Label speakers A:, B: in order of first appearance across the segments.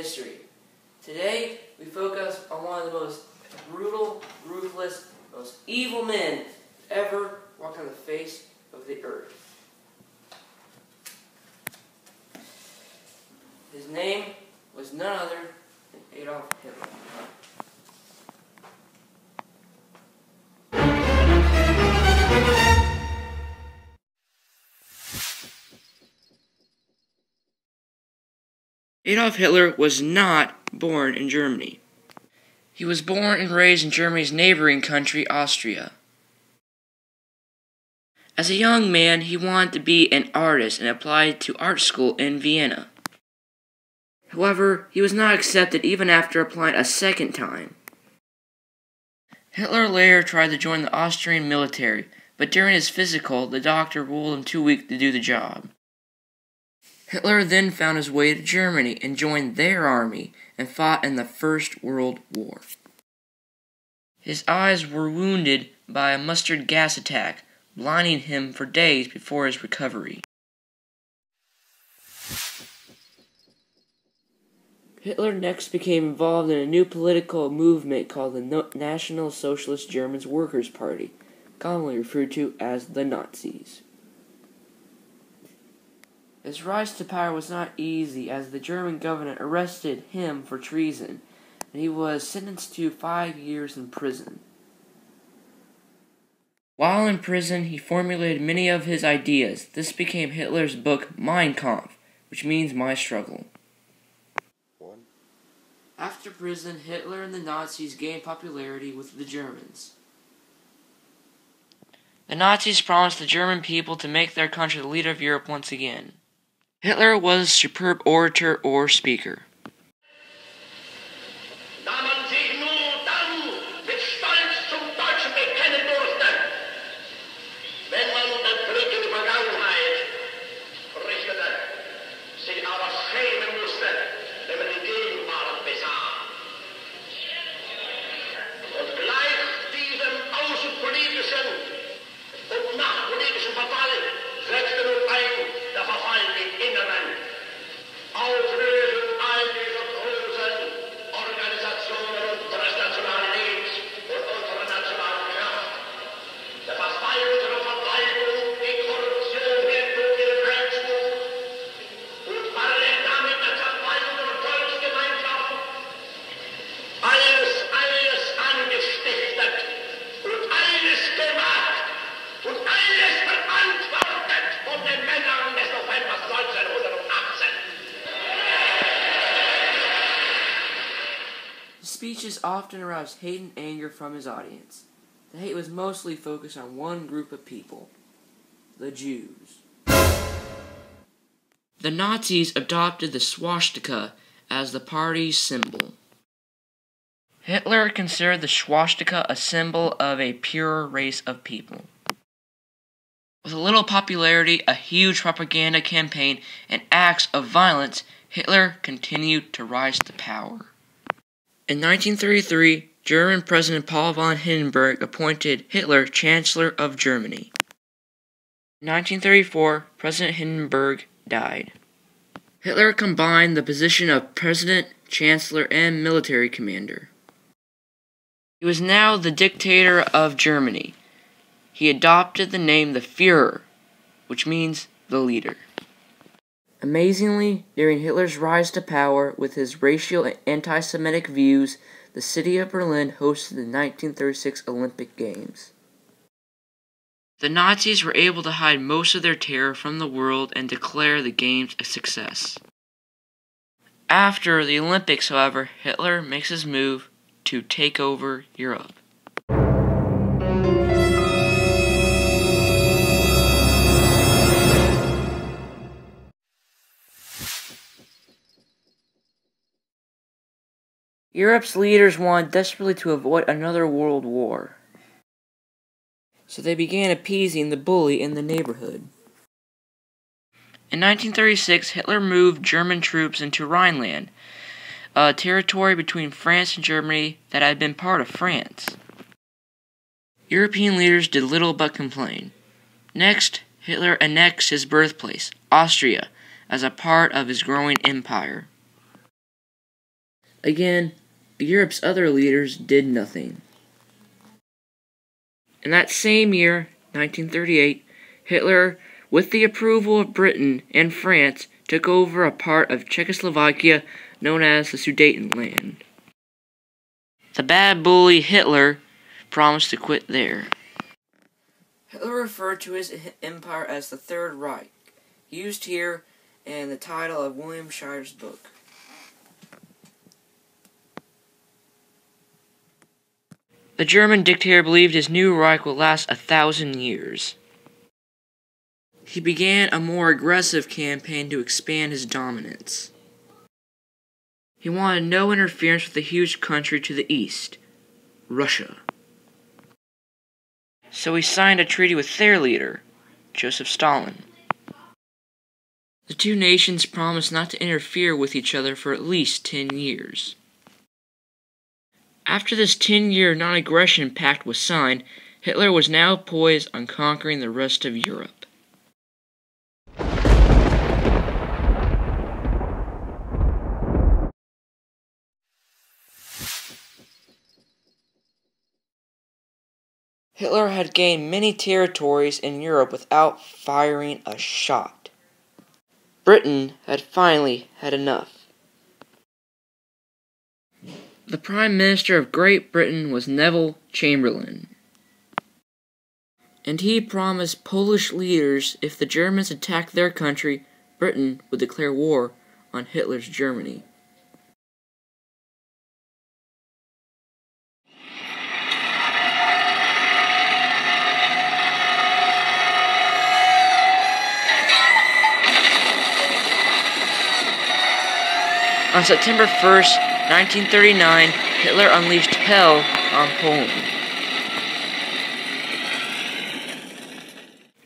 A: history. Today, we focus on one of the most brutal, ruthless, most evil men ever walked on the face of the earth. His name was none other than Adolf Hitler. Adolf Hitler was not born in Germany. He was born and raised in Germany's neighboring country, Austria. As a young man, he wanted to be an artist and applied to art school in Vienna. However, he was not accepted even after applying a second time. Hitler later tried to join the Austrian military, but during his physical, the doctor ruled him too weak to do the job. Hitler then found his way to Germany and joined their army and fought in the First World War. His eyes were wounded by a mustard gas attack, blinding him for days before his recovery. Hitler next became involved in a new political movement called the National Socialist German Workers' Party, commonly referred to as the Nazis. His rise to power was not easy, as the German government arrested him for treason, and he was sentenced to 5 years in prison. While in prison, he formulated many of his ideas. This became Hitler's book Mein Kampf, which means My Struggle. After prison, Hitler and the Nazis gained popularity with the Germans. The Nazis promised the German people to make their country the leader of Europe once again. Hitler was a superb orator or speaker. His speeches often aroused hate and anger from his audience. The hate was mostly focused on one group of people: the Jews. The Nazis adopted the swastika as the party's symbol. Hitler considered the swastika a symbol of a pure race of people. With a little popularity, a huge propaganda campaign, and acts of violence, Hitler continued to rise to power. In 1933, German President Paul von Hindenburg appointed Hitler Chancellor of Germany. In 1934, President Hindenburg died. Hitler combined the position of President, Chancellor, and military commander. He was now the dictator of Germany. He adopted the name the Führer, which means the leader. Amazingly, during Hitler's rise to power with his racial and anti-Semitic views, the city of Berlin hosted the 1936 Olympic Games. The Nazis were able to hide most of their terror from the world and declare the Games a success. After the Olympics, however, Hitler makes his move to take over Europe. Europe's leaders wanted desperately to avoid another world war, so they began appeasing the bully in the neighborhood. In 1936, Hitler moved German troops into Rhineland, a territory between France and Germany that had been part of France. European leaders did little but complain. Next, Hitler annexed his birthplace, Austria, as a part of his growing empire. Again, Europe's other leaders did nothing. In that same year, 1938, Hitler, with the approval of Britain and France, took over a part of Czechoslovakia known as the Sudetenland. The bad bully Hitler promised to quit there. Hitler referred to his empire as the Third Reich, used here in the title of William Shire's book. The German dictator believed his new Reich would last 1,000 years. He began a more aggressive campaign to expand his dominance. He wanted no interference with the huge country to the east, Russia. So he signed a treaty with their leader, Joseph Stalin. The two nations promised not to interfere with each other for at least 10 years. After this 10-year non-aggression pact was signed, Hitler was now poised on conquering the rest of Europe. Hitler had gained many territories in Europe without firing a shot. Britain had finally had enough. The Prime Minister of Great Britain was Neville Chamberlain, and he promised Polish leaders if the Germans attacked their country, Britain would declare war on Hitler's Germany. On September 1st, 1939, Hitler unleashed hell on Poland.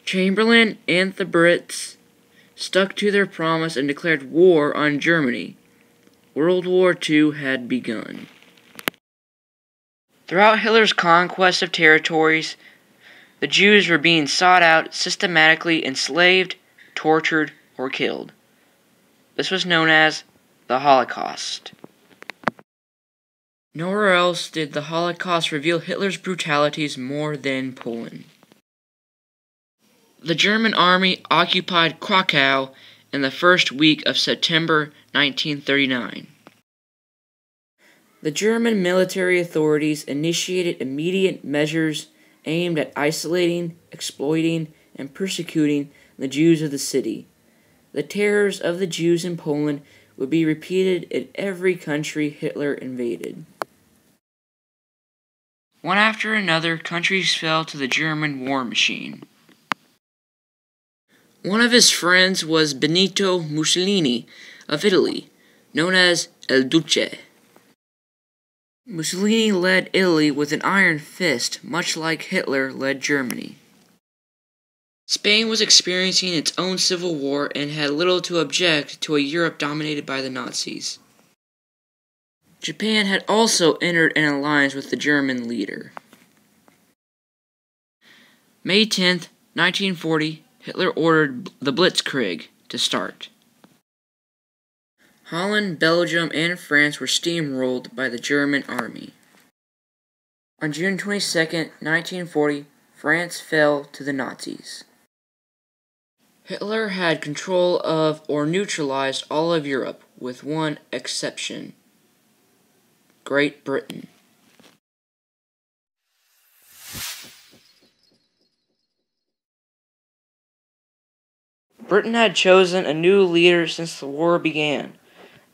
A: Chamberlain and the Brits stuck to their promise and declared war on Germany. World War II had begun. Throughout Hitler's conquest of territories, the Jews were being sought out, systematically enslaved, tortured, or killed. This was known as the Holocaust. Nowhere else did the Holocaust reveal Hitler's brutalities more than Poland. The German army occupied Krakow in the first week of September 1939. The German military authorities initiated immediate measures aimed at isolating, exploiting, and persecuting the Jews of the city. The terrors of the Jews in Poland would be repeated in every country Hitler invaded. One after another, countries fell to the German war machine. One of his friends was Benito Mussolini of Italy, known as El Duce. Mussolini led Italy with an iron fist, much like Hitler led Germany. Spain was experiencing its own civil war and had little to object to a Europe dominated by the Nazis. Japan had also entered an alliance with the German leader. May 10th, 1940, Hitler ordered the Blitzkrieg to start. Holland, Belgium, and France were steamrolled by the German army. On June 22nd, 1940, France fell to the Nazis. Hitler had control of or neutralized all of Europe, with one exception: Great Britain. Britain had chosen a new leader since the war began,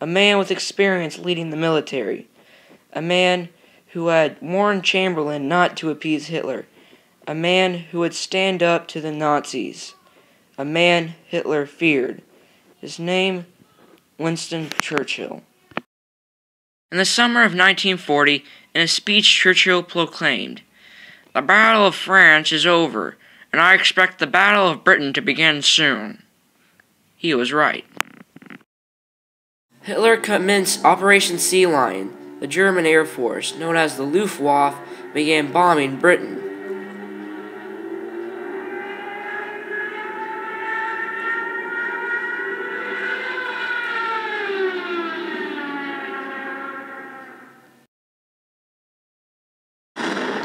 A: a man with experience leading the military, a man who had warned Chamberlain not to appease Hitler, a man who would stand up to the Nazis, a man Hitler feared. His name, Winston Churchill. In the summer of 1940, in a speech, Churchill proclaimed, "The Battle of France is over, and I expect the Battle of Britain to begin soon." He was right. Hitler commenced Operation Sea Lion. The German Air Force, known as the Luftwaffe, began bombing Britain.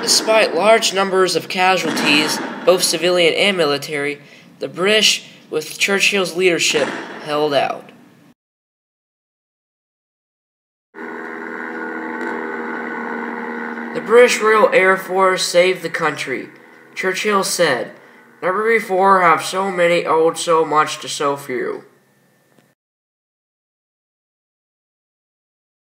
A: Despite large numbers of casualties, both civilian and military, the British, with Churchill's leadership, held out. The British Royal Air Force saved the country. Churchill said, "Never before have so many owed so much to so few."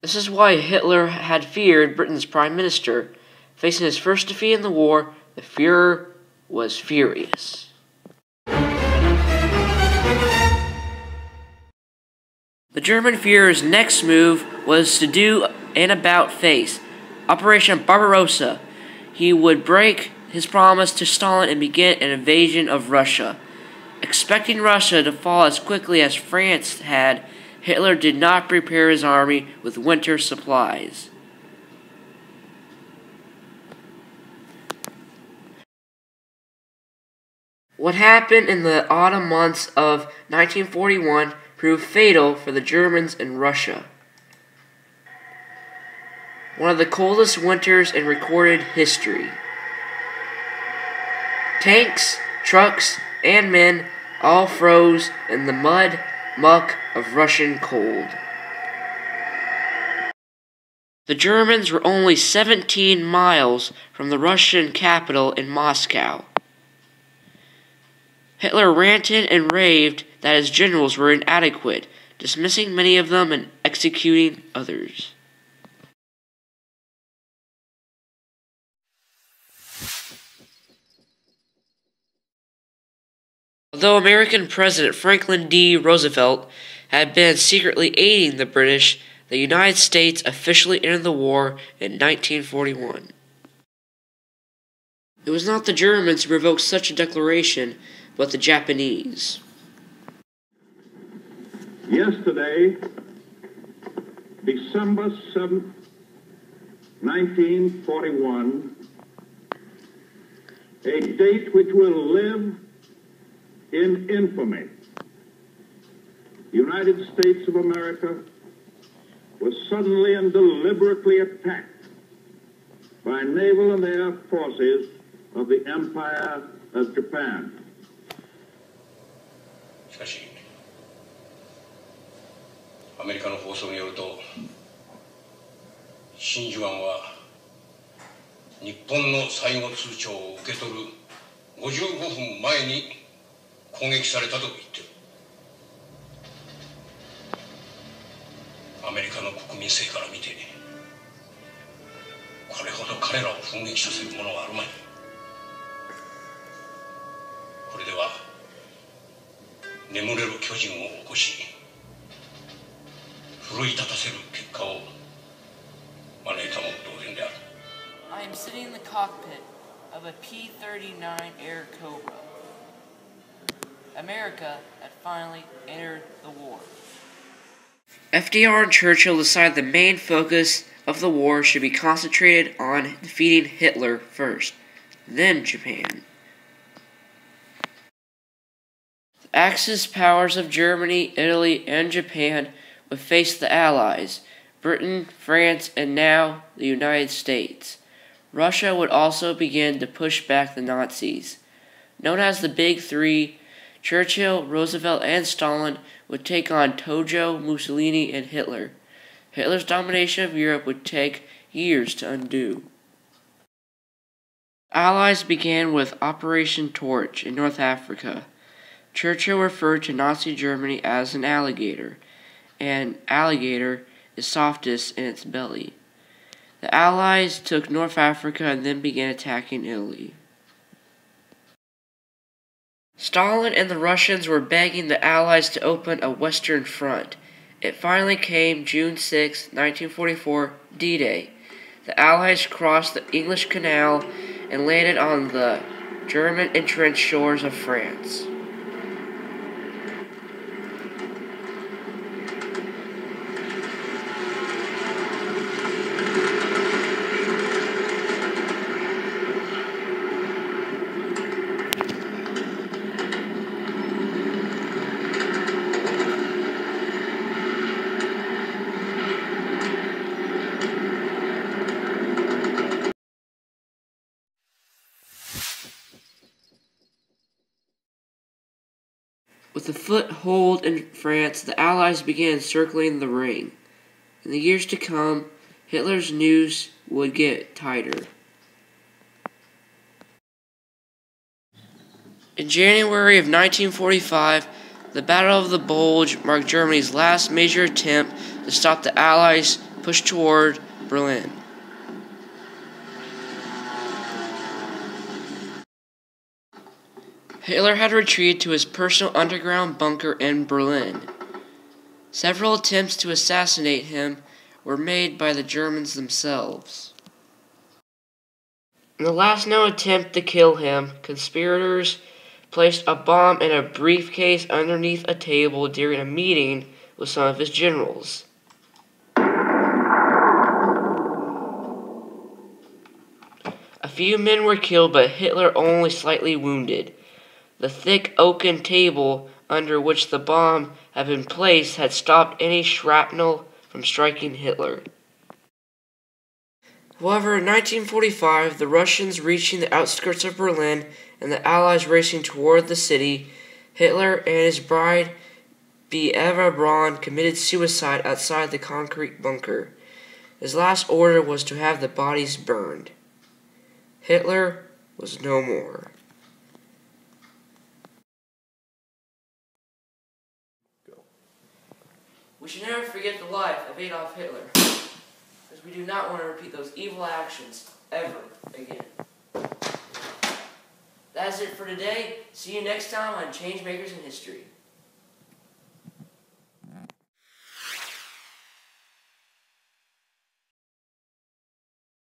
A: This is why Hitler had feared Britain's Prime Minister. Facing his first defeat in the war, the Führer was furious. The German Führer's next move was to do an about-face, Operation Barbarossa. He would break his promise to Stalin and begin an invasion of Russia. Expecting Russia to fall as quickly as France had, Hitler did not prepare his army with winter supplies. What happened in the autumn months of 1941 proved fatal for the Germans in Russia. One of the coldest winters in recorded history. Tanks, trucks, and men all froze in the mud, muck of Russian cold. The Germans were only 17 miles from the Russian capital in Moscow. Hitler ranted and raved that his generals were inadequate, dismissing many of them and executing others. Although American President Franklin D. Roosevelt had been secretly aiding the British, the United States officially entered the war in 1941. It was not the Germans who provoked such a declaration, but the Japanese.
B: Yesterday, December 7th, 1941, a date which will live in infamy. The United States of America was suddenly and deliberately attacked by naval and air forces of the Empire of Japan.
C: しかし、アメリカの放送によると、真珠湾は日本の最後通帳を受け取る55分前に攻撃されたと言ってる。アメリカの国民性から見て、これほど彼らを奮撃させるものはあるまい。これでは眠れる巨人を起こし、奮い立たせる結果を招いたも同然である。
A: I am sitting in the cockpit of a P-39 Air Cobra. America had finally entered the war. FDR and Churchill decided the main focus of the war should be concentrated on defeating Hitler first, then Japan. The Axis powers of Germany, Italy, and Japan would face the Allies, Britain, France, and now the United States. Russia would also begin to push back the Nazis. Known as the Big Three, Churchill, Roosevelt, and Stalin would take on Tojo, Mussolini, and Hitler. Hitler's domination of Europe would take years to undo. Allies began with Operation Torch in North Africa. Churchill referred to Nazi Germany as an alligator. An alligator is softest in its belly. The Allies took North Africa and then began attacking Italy. Stalin and the Russians were begging the Allies to open a Western Front. It finally came June 6, 1944, D-Day. The Allies crossed the English Canal and landed on the German entrenched shores of France. With a foothold in France, the Allies began encircling the ring. In the years to come, Hitler's noose would get tighter. In January of 1945, the Battle of the Bulge marked Germany's last major attempt to stop the Allies' push toward Berlin. Hitler had retreated to his personal underground bunker in Berlin. Several attempts to assassinate him were made by the Germans themselves. In the last known attempt to kill him, conspirators placed a bomb in a briefcase underneath a table during a meeting with some of his generals. A few men were killed, but Hitler only slightly wounded. The thick oaken table under which the bomb had been placed had stopped any shrapnel from striking Hitler. However, in 1945, the Russians reaching the outskirts of Berlin and the Allies racing toward the city, Hitler and his bride, Eva Braun, committed suicide outside the concrete bunker. His last order was to have the bodies burned. Hitler was no more. We should never forget the life of Adolf Hitler, because we do not want to repeat those evil actions ever again. That's it for today. See you next time on Changemakers in History.